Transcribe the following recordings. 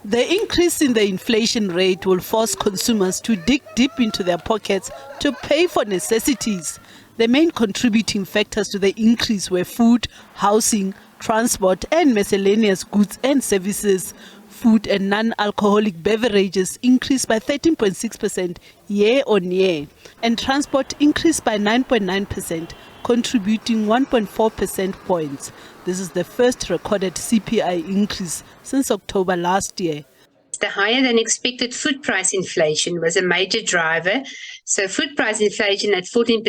The increase in the inflation rate will force consumers to dig deep into their pockets to pay for necessities. The main contributing factors to the increase were food, housing, transport and miscellaneous goods and services. Food and non-alcoholic beverages increased by 13.6% year-on-year, and transport increased by 9.9%, contributing 1.4 percentage points. This is the first recorded CPI increase since October last year. The higher than expected food price inflation was a major driver. So food price inflation at 14%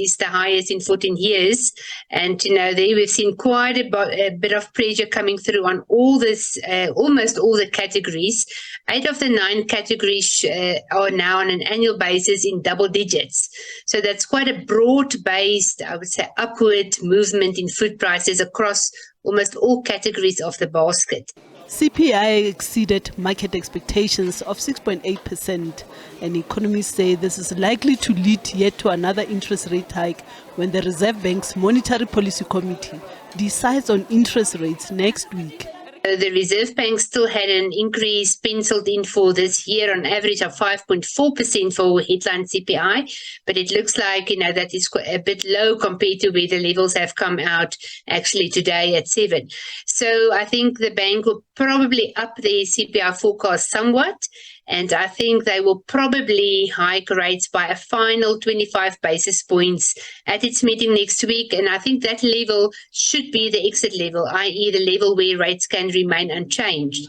is the highest in 14 years. And, there we've seen quite a bit of pressure coming through on all this, almost all the categories. 8 of the 9 categories are now on an annual basis in double digits. So that's quite a broad-based, I would say, upward movement in food prices across almost all categories of the basket. CPI exceeded market expectations of 6.8%, and economists say this is likely to lead yet to another interest rate hike when the Reserve Bank's Monetary Policy Committee decides on interest rates next week. The Reserve Bank still had an increase penciled in for this year on average of 5.4% for headline CPI, but it looks like, that is a bit low compared to where the levels have come out actually today at 7. So I think the bank will probably up their CPI forecast somewhat, and I think they will probably hike rates by a final 25 basis points at its meeting next week. And I think that level should be the exit level, i.e. the level where rates can remain unchanged.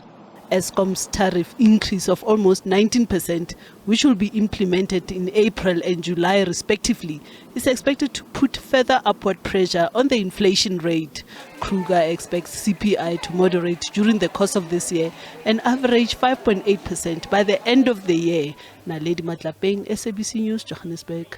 Eskom's tariff increase of almost 19%, which will be implemented in April and July respectively, is expected to put further upward pressure on the inflation rate. Kruger expects CPI to moderate during the course of this year and average 5.8% by the end of the year. Naledi Matlapeng, SABC News, Johannesburg.